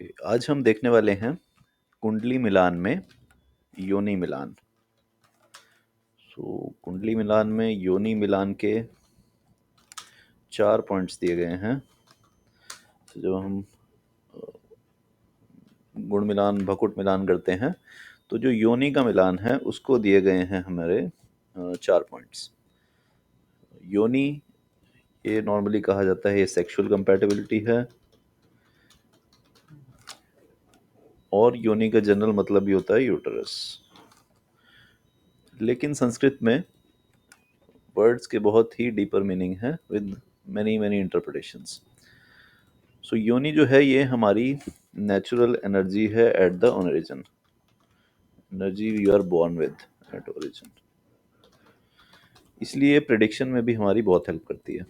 आज हम देखने वाले हैं कुंडली मिलान में योनि मिलान। कुंडली मिलान में योनि मिलान के 4 पॉइंट्स दिए गए हैं। जो हम गुण मिलान भकुट मिलान करते हैं, तो जो योनि का मिलान है उसको दिए गए हैं हमारे 4 पॉइंट्स। योनि ये नॉर्मली कहा जाता है ये सेक्सुअल कंपैटिबिलिटी है, और योनि का जनरल मतलब भी होता है यूटरस। लेकिन संस्कृत में वर्ड्स के बहुत ही डीपर मीनिंग है with many many interpretations. So योनि जो है ये हमारी नेचुरल एनर्जी है at the origin, energy you are born with at origin. इसलिए प्रेडिक्शन में भी हमारी बहुत हेल्प करती है।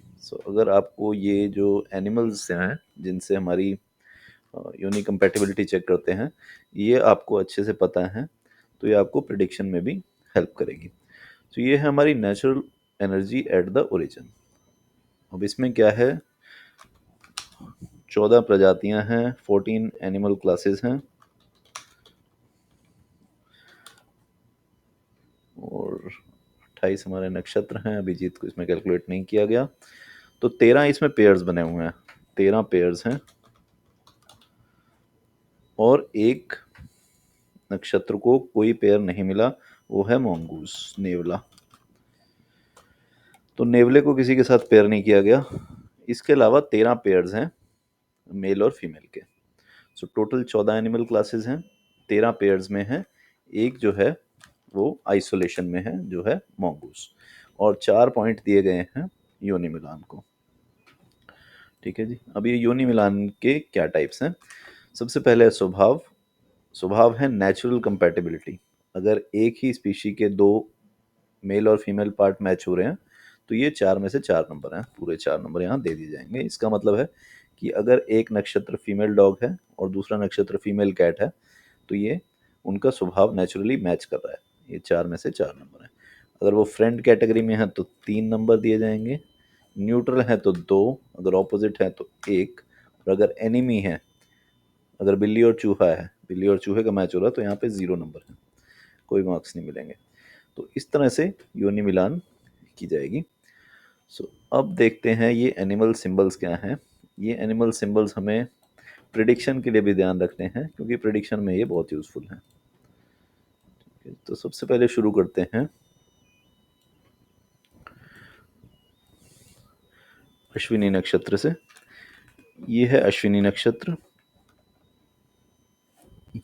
अगर आपको ये जो एनिमल्स हैं जिनसे हमारी योनि कंपैटिबिलिटी चेक करते हैं, ये आपको अच्छे से पता है, तो ये आपको प्रेडिक्शन में भी हेल्प करेगी। ये है हमारी natural energy at the origin. अब इसमें क्या है, 14 प्रजातियां हैं, 14 एनिमल क्लासेस हैं, और 28 हमारे नक्षत्र हैं। अभिजीत को इसमें कैलकुलेट नहीं किया गया। तो 13 इसमें पेयर्स बने हुए हैं, 13 पेयर्स हैं, और एक नक्षत्र को कोई पेयर नहीं मिला, वो है मोंगूस, नेवला। तो नेवले को किसी के साथ पेयर नहीं किया गया। इसके अलावा 13 पेयर्स हैं मेल और फीमेल के। टोटल 14 एनिमल क्लासेस हैं, 13 पेयर्स में है, एक जो है वो आइसोलेशन में है, जो है मोंगूस। और 4 पॉइंट दिए गए हैं योनि मिलान को। ठीक है जी। अब ये योनि मिलान के क्या टाइप्स हैं। सबसे पहले है स्वभाव। स्वभाव है नेचुरल कंपैटिबिलिटी। अगर एक ही स्पीशी के 2 मेल और फीमेल पार्ट मैच हो रहे हैं, तो ये 4 में से 4 नंबर हैं, पूरे 4 नंबर यहाँ दे दिए जाएंगे। इसका मतलब है कि अगर एक नक्षत्र फीमेल डॉग है और दूसरा नक्षत्र फीमेल कैट है, तो ये उनका स्वभाव नेचुरली मैच कर रहा है। ये 4 में से 4 नंबर हैं। अगर वो फ्रेंड कैटेगरी में है तो 3 नंबर दिए जाएंगे, न्यूट्रल है तो 2, अगर ऑपोजिट है तो 1, और अगर एनिमी है, अगर बिल्ली और चूहा है, बिल्ली और चूहे का मैच हो रहा है, तो यहाँ पे 0 नंबर है, कोई मार्क्स नहीं मिलेंगे। तो इस तरह से योनि मिलान की जाएगी। अब देखते हैं ये एनिमल सिंबल्स क्या हैं। ये एनिमल सिंबल्स हमें प्रिडिक्शन के लिए भी ध्यान रखते हैं, क्योंकि प्रिडिक्शन में ये बहुत यूजफुल है। तो सबसे पहले शुरू करते हैं अश्विनी नक्षत्र से। ये है अश्विनी नक्षत्र,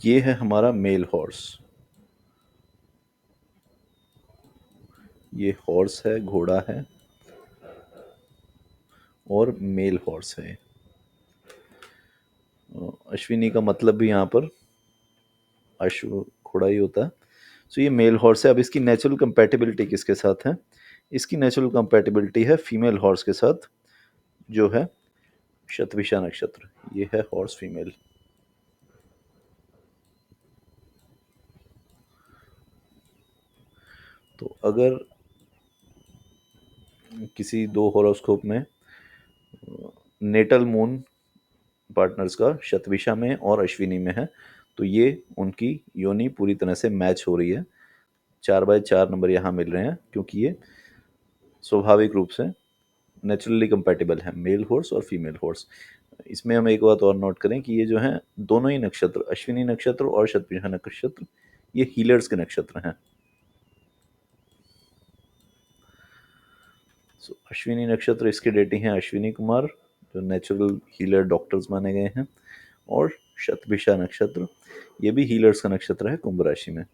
ये है हमारा मेल हॉर्स। ये हॉर्स है, घोड़ा है, और मेल हॉर्स है। अश्विनी का मतलब भी यहाँ पर अश्व घोड़ा ही होता है। ये मेल हॉर्स है। अब इसकी नेचुरल कंपैटिबिलिटी किसके साथ है? इसकी नेचुरल कंपैटिबिलिटी है फीमेल हॉर्स के साथ, जो है शतभिषा नक्षत्र। ये है हॉर्स फीमेल। तो अगर किसी 2 हॉरोस्कोप में नेटल मून पार्टनर्स का शतभिषा में और अश्विनी में है, तो ये उनकी योनि पूरी तरह से मैच हो रही है। 4/4 नंबर यहाँ मिल रहे हैं, क्योंकि ये स्वाभाविक रूप से नेचुरली कंपैटिबल है, मेल हॉर्स और फीमेल हॉर्स। इसमें हम एक बात और नोट करें कि ये जो है दोनों ही नक्षत्र, अश्विनी नक्षत्र और शतभिषा नक्षत्र, ये हीलर्स के नक्षत्र हैं। अश्विनी नक्षत्र, इसके डेटिंग है अश्विनी कुमार, जो नेचुरल हीलर डॉक्टर्स माने गए हैं। और शतभिषा नक्षत्र, ये भी हीलर्स का नक्षत्र है, कुंभ राशि में।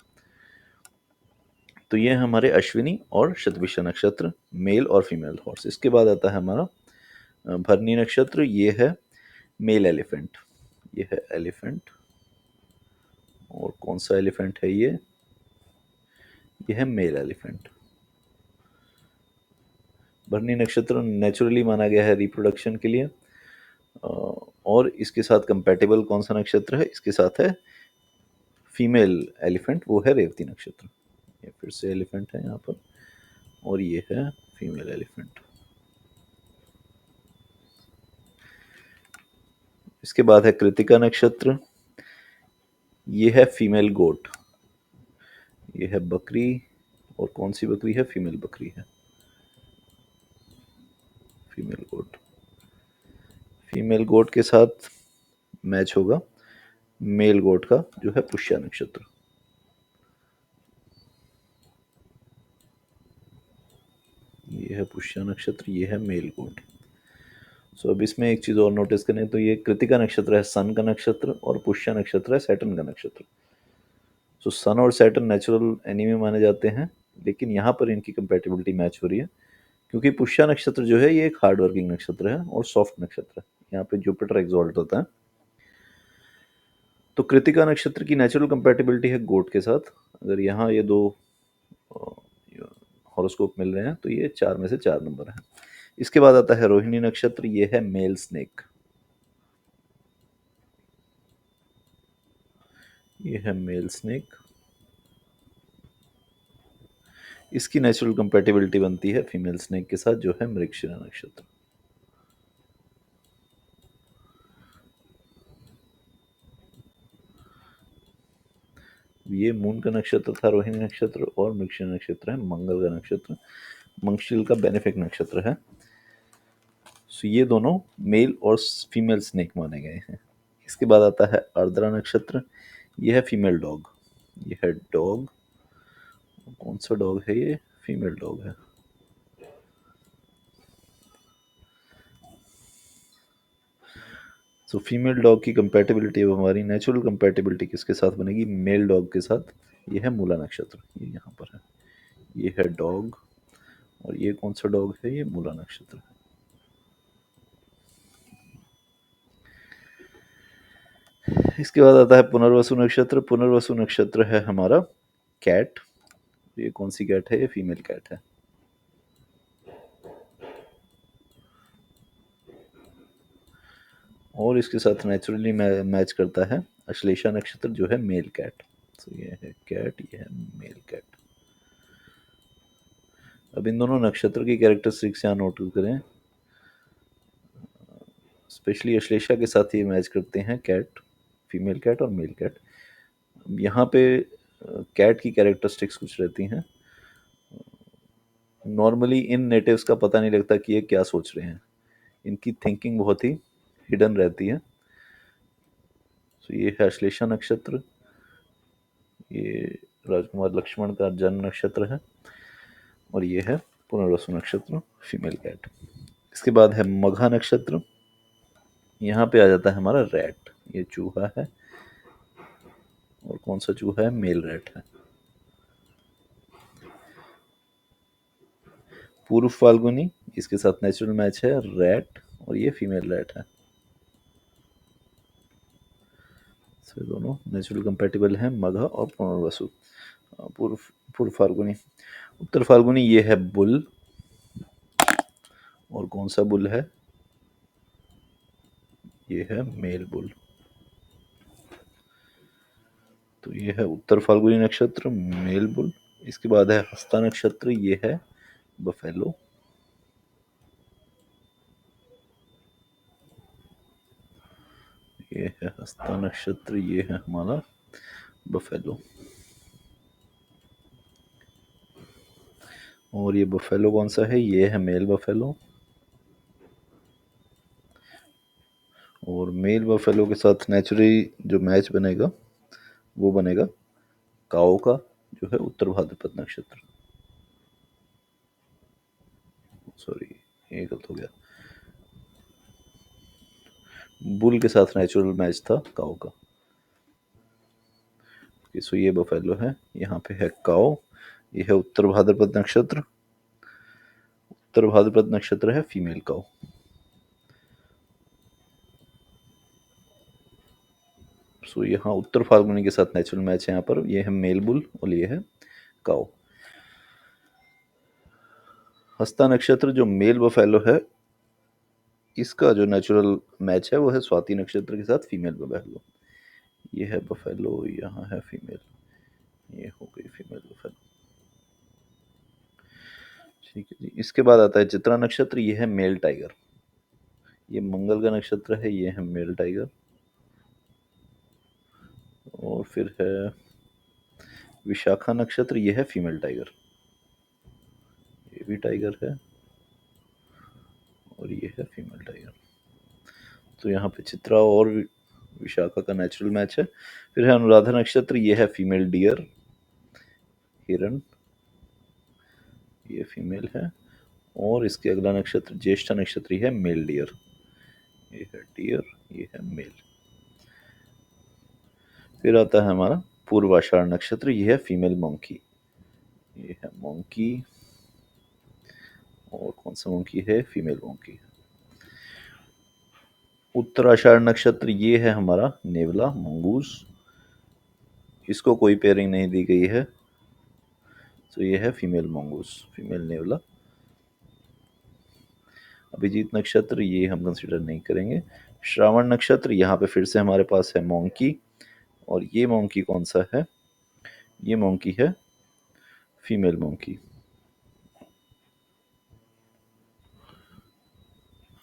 तो ये हमारे अश्विनी और शतभिषा नक्षत्र, मेल और फीमेल हॉर्स। इसके बाद आता है हमारा भरनी नक्षत्र। ये है मेल एलिफेंट, ये है एलिफेंट। और कौन सा एलिफेंट है ये है मेल एलिफेंट। भरनी नक्षत्र नेचुरली माना गया है रिप्रोडक्शन के लिए। और इसके साथ कंपैटिबल कौन सा नक्षत्र है? इसके साथ है फीमेल एलिफेंट, वो है रेवती नक्षत्र। ये फिर से एलिफेंट है यहाँ पर, और ये है फीमेल एलिफेंट। इसके बाद है कृतिका नक्षत्र, ये है फीमेल गोट, ये है बकरी, और कौन सी बकरी है? फीमेल बकरी है, फीमेल गोट। फीमेल गोट के साथ मैच होगा मेल गोट का, जो है पुष्य नक्षत्र। ये है पुष्य नक्षत्र, ये है मेल गोट। सो अब इसमें एक चीज और नोटिस करें तो ये कृतिका नक्षत्र है सन का नक्षत्र, और पुष्य नक्षत्र है सैटर्न का नक्षत्र। सो सन और सैटर्न नेचुरल एनिमी माने जाते हैं, लेकिन यहाँ पर इनकी कंपेटिबिलिटी मैच हो रही है, क्योंकि पुष्य नक्षत्र जो है ये एक हार्ड वर्किंग नक्षत्र है और सॉफ्ट नक्षत्र है। यहाँ पे जुपिटर एक्सॉल्ट होता है। तो कृतिका नक्षत्र की नेचुरल कंपेटिबिलिटी है गोट के साथ। अगर यहाँ ये दो हॉरोस्कोप मिल रहे हैं तो ये 4 में से 4 नंबर है। इसके बाद आता है रोहिणी नक्षत्र, ये है मेल स्नेक, ये है मेल स्नेक। इसकी नेचुरल कंपेटिबिलिटी बनती है फीमेल स्नेक के साथ, जो है मृगशिरा नक्षत्र। ये मून का नक्षत्र था रोहिणी नक्षत्र, और मृगशिरा नक्षत्र है मंगल का नक्षत्र, मंगशिल का बेनिफिक नक्षत्र है। सो ये दोनों मेल और फीमेल स्नेक माने गए हैं। इसके बाद आता है आर्द्रा नक्षत्र, ये है फीमेल डॉग, ये है डॉग। कौन सा डॉग है ये? फीमेल डॉग है। सो फीमेल डॉग की कंपेटिबिलिटी अब हमारी नेचुरल कंपेटिबिलिटी किसके साथ बनेगी? मेल डॉग के साथ। ये है मूला नक्षत्र, ये यहाँ पर है, ये है डॉग, और ये कौन सा डॉग है? ये मूला नक्षत्र है। इसके बाद आता है पुनर्वसु नक्षत्र। पुनर्वसु नक्षत्र है हमारा कैट। ये कौन सी कैट है? ये फीमेल कैट है। और इसके साथ नेचुरली मैच करता है अश्लेषा नक्षत्र, जो है मेल कैट। तो ये है कैट, ये है मेल कैट। अब इन दोनों नक्षत्र की कैरेक्टरिस्टिक्स यहाँ नोट करें। स्पेशली अश्लेषा के साथ ये मैच करते हैं कैट, फीमेल कैट और मेल कैट। यहाँ पे कैट की कैरेक्टरिस्टिक्स कुछ रहती हैं। नॉर्मली इन नेटिव्स का पता नहीं लगता कि ये क्या सोच रहे हैं, इनकी थिंकिंग बहुत ही हिडन रहती है। तो ये है अश्लेषा नक्षत्र, ये राजकुमार लक्ष्मण का जन्म नक्षत्र है, और ये है पुनर्वसु नक्षत्र, फीमेल कैट। इसके बाद है मघा नक्षत्र। यहाँ पे आ जाता है हमारा रैट, ये चूहा है, और कौन सा चूहा है? मेल रैट है। पूर्व फाल्गुनी, इसके साथ नेचुरल मैच है रैट, और ये फीमेल रैट है। तो दोनों नेचुरल कंपेटिबल हैं, मघा और पुनर्वसु। पूर्व पूर्व फाल्गुनी। उत्तर फाल्गुनी ये है बुल, और कौन सा बुल है? ये है मेल बुल। तो ये है उत्तर फाल्गुनी नक्षत्र, मेल बुल। इसके बाद है हस्ता नक्षत्र, ये है बफेलो। ये है हस्ता नक्षत्र, ये है हमारा बफेलो। और ये बफेलो कौन सा है? ये है मेल बफेलो। और मेल बफेलो के साथ नेचुरली जो मैच बनेगा वो बनेगा काओ का, जो है उत्तर भाद्रपद नक्षत्र। सॉरी, ये गलत हो गया, बुल के साथ नेचुरल मैच था काओ का। सो ये बफेलो है, यहाँ पे है काओ, ये है उत्तर भाद्रपद नक्षत्र। उत्तर भाद्रपद नक्षत्र है फीमेल काओ। सो यहाँ उत्तर फाल्गुनी के साथ नेचुरल मैच है, यहाँ पर ये है मेल बुल और ये है काओ। हस्ता नक्षत्र जो मेल बफेलो है, इसका जो नेचुरल मैच है वो है स्वाति नक्षत्र के साथ फीमेल बफेलो। ये है बफेलो, यहाँ है फीमेल, ये हो गई फीमेल बफेलो। ठीक है जी। इसके बाद आता है चित्रा नक्षत्र, ये है मेल टाइगर। ये मंगल का नक्षत्र है, ये है मेल टाइगर। और फिर है विशाखा नक्षत्र, ये है फीमेल टाइगर, ये भी टाइगर है और ये है फीमेल टाइगर। तो यहाँ पे चित्रा और विशाखा का नेचुरल मैच है। फिर है अनुराधा नक्षत्र, ये है फीमेल डियर, हिरण, ये फीमेल है। और इसके अगला नक्षत्र ज्येष्ठा नक्षत्र है मेल डियर, ये है डियर, ये है मेल। फिर आता है हमारा पूर्वाषाढ़ नक्षत्र, ये है फीमेल मंकी, ये है मंकी। और कौन सा मंकी है? Female monkey. उत्तराषाढ़ नक्षत्र, ये है हमारा नेवला, मंगूस, इसको कोई पेयरिंग नहीं दी गई है, तो ये है फीमेल मंगूस, फीमेल नेवला। अभिजीत नक्षत्र ये हम कंसिडर नहीं करेंगे। श्रावण नक्षत्र, यहाँ पे फिर से हमारे पास है मोंकी, और ये मोंकी कौन सा है? ये मोंकी है फीमेल मोंकी।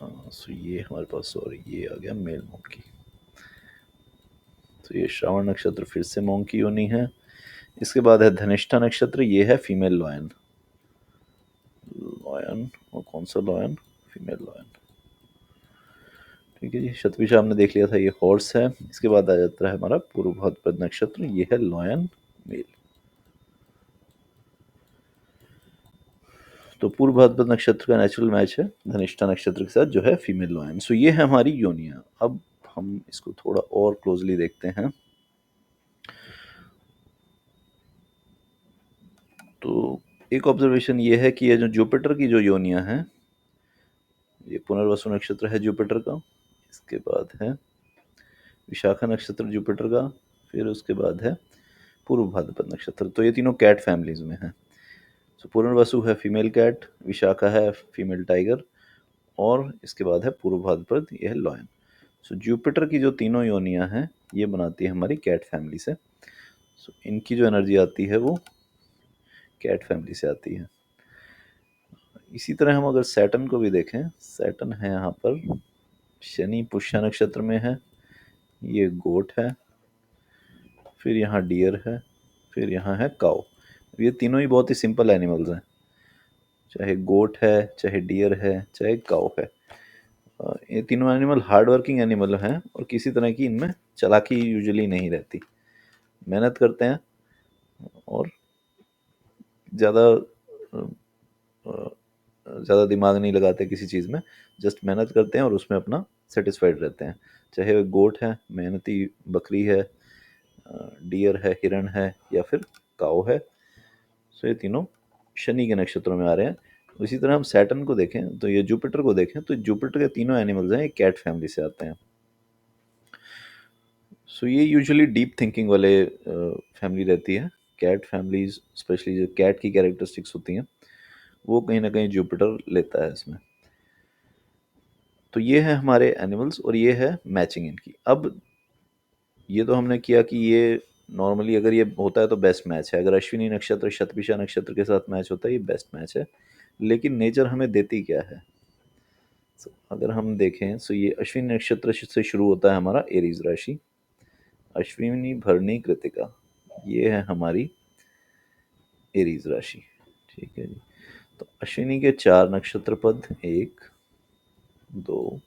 हाँ, सो ये हमारे पास, सॉरी, ये आ गया मेल मोंकी। तो ये श्रावण नक्षत्र फिर से मोंकी योनी है। इसके बाद है धनिष्ठा नक्षत्र, ये है फीमेल लॉयन, लॉयन, और कौन सा लॉयन? Female lion. ठीक है जी, शतभिषा हमने देख लिया था, ये हॉर्स है। इसके बाद आ जाता है हमारा पूर्व भाद्रपद नक्षत्र, ये है लॉयन, मेल। तो पूर्व भाद्रपद नक्षत्र का नेचुरल मैच है धनिष्ठा नक्षत्र के साथ, जो है फीमेल लॉयन। सो ये है हमारी योनियां। अब हम इसको थोड़ा और क्लोजली देखते हैं। तो एक ऑब्जर्वेशन ये है कि ये जो जुपिटर की जो योनियां हैं, ये पुनर्वसु नक्षत्र है जुपिटर का, इसके बाद है विशाखा नक्षत्र जुपिटर का, फिर उसके बाद है पूर्व भाद्रपद नक्षत्र। तो ये तीनों कैट फैमिलीज में है। तो पुनर्वसु है फीमेल कैट, विशाखा है फीमेल टाइगर, और इसके बाद है पूर्व भाद्रपद, ये है लॉयन। सो जुपिटर की जो तीनों योनियां हैं, ये बनाती है हमारी कैट फैमिली से। सो इनकी जो एनर्जी आती है वो कैट फैमिली से आती है। इसी तरह हम अगर सैटर्न को भी देखें, सैटर्न है यहाँ पर शनि पुष्य नक्षत्र में है, ये गोट है, फिर यहाँ डियर है, फिर यहाँ है काऊ। ये तीनों ही बहुत ही सिंपल एनिमल्स हैं, चाहे गोट है, चाहे डियर है, चाहे काऊ है। ये तीनों एनिमल हार्ड वर्किंग एनिमल हैं, और किसी तरह की इनमें चालाकी यूजुअली नहीं रहती, मेहनत करते हैं और ज़्यादा ज़्यादा दिमाग नहीं लगाते किसी चीज़ में, जस्ट मेहनत करते हैं और उसमें अपना सेटिस्फाइड रहते हैं। चाहे गोट है, मेहनती बकरी है, डियर है, हिरण है, या फिर काऊ है। सो ये तीनों शनि के नक्षत्रों में आ रहे हैं। इसी तरह हम सैटर्न को देखें, तो ये जुपिटर को देखें, तो जुपिटर के तीनों एनिमल्स हैं, ये कैट फैमिली से आते हैं। सो ये यूजुअली डीप थिंकिंग वाले फैमिली रहती है। कैट फैमिलीज, स्पेशली जो कैट की कैरेक्टरिस्टिक्स होती हैं, वो कहीं ना कहीं जुपिटर लेता है इसमें। तो ये है हमारे एनिमल्स, और ये है मैचिंग इनकी। अब ये तो हमने किया कि ये नॉर्मली अगर ये होता है तो बेस्ट मैच है, अगर अश्विनी नक्षत्र शतभिषा नक्षत्र के साथ मैच होता है, ये बेस्ट मैच है। लेकिन नेचर हमें देती क्या है? अगर हम देखें, सो ये अश्विनी नक्षत्र से शुरू होता है हमारा एरीज राशि, अश्विनी भरणी कृतिका, ये है हमारी एरीज राशि। ठीक है जी। तो अश्विनी के 4 नक्षत्र पद, 1 2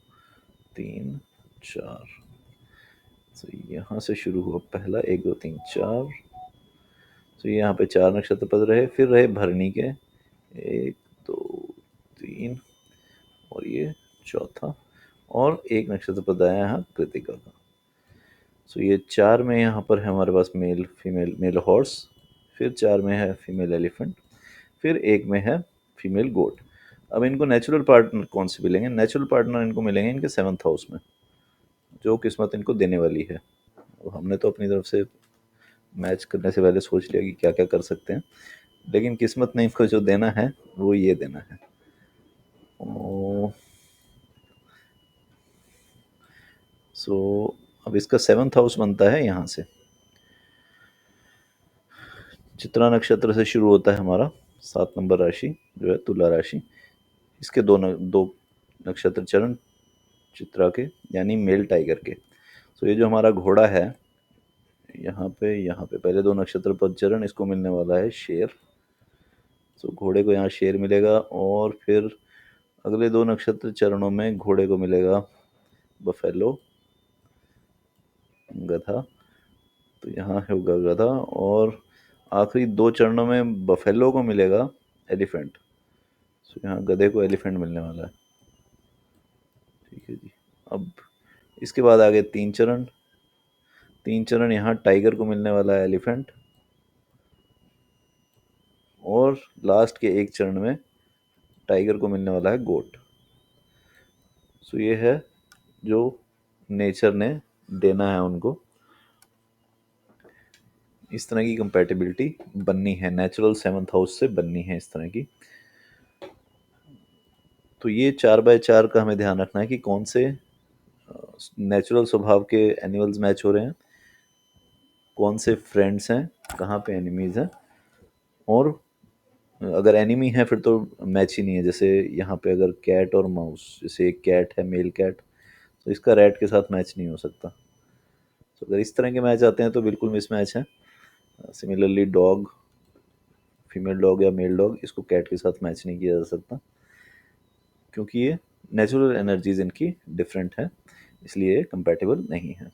3 4। तो यहाँ से शुरू हुआ पहला, 1 2 3 4। तो यहाँ पे 4 नक्षत्र पद रहे, फिर रहे भरणी के 1 2 3, और ये चौथा, और 1 नक्षत्र पद आया यहाँ कृतिका का। सो ये 4 में यहाँ पर है हमारे पास मेल फीमेल, मेल हॉर्स, फिर 4 में है फीमेल एलिफेंट, फिर 1 में है फीमेल गोट। अब इनको नेचुरल पार्टनर कौन से मिलेंगे? नेचुरल पार्टनर इनको मिलेंगे इनके 7th हाउस में, जो किस्मत इनको देने वाली है। हमने तो अपनी तरफ से मैच करने से पहले सोच लिया कि क्या क्या कर सकते हैं, लेकिन किस्मत ने इनको जो देना है वो ये देना है। सो अब इसका 7th हाउस बनता है यहाँ से, चित्रा नक्षत्र से शुरू होता है हमारा 7 नंबर राशि, जो है तुला राशि। इसके दो नक्षत्र चरण चित्रा के, यानी मेल टाइगर के। तो ये जो हमारा घोड़ा है, यहाँ पे पहले दो नक्षत्र पद चरण, इसको मिलने वाला है शेर। तो घोड़े को यहाँ शेर मिलेगा, और फिर अगले दो नक्षत्र चरणों में घोड़े को मिलेगा बफेलो, गधा। तो यहाँ होगा गधा, और आखिरी दो चरणों में बफेलो को मिलेगा एलिफेंट। तो यहाँ गधे को एलिफेंट मिलने वाला है। ठीक है जी। अब इसके बाद आगे तीन चरण यहाँ टाइगर को मिलने वाला है एलिफेंट, और लास्ट के एक चरण में टाइगर को मिलने वाला है गोट। सो ये है जो नेचर ने देना है उनको। इस तरह की कंपैटिबिलिटी बननी है, नेचुरल सेवंथ हाउस से बननी है इस तरह की। तो ये 4x4 का हमें ध्यान रखना है कि कौन से नेचुरल स्वभाव के एनिमल्स मैच हो रहे हैं, कौन से फ्रेंड्स हैं, कहाँ पे एनिमीज हैं, और अगर एनिमी है फिर तो मैच ही नहीं है। जैसे यहाँ पे अगर कैट और माउस, जैसे एक कैट है मेल कैट, तो इसका रैट के साथ मैच नहीं हो सकता। तो अगर इस तरह के मैच आते हैं तो बिल्कुल मिसमैच है। सिमिलरली डॉग, फीमेल डॉग या मेल डॉग, इसको कैट के साथ मैच नहीं किया जा सकता, क्योंकि ये नेचुरल एनर्जीज इनकी डिफरेंट है, इसलिए कंपैटिबल नहीं है।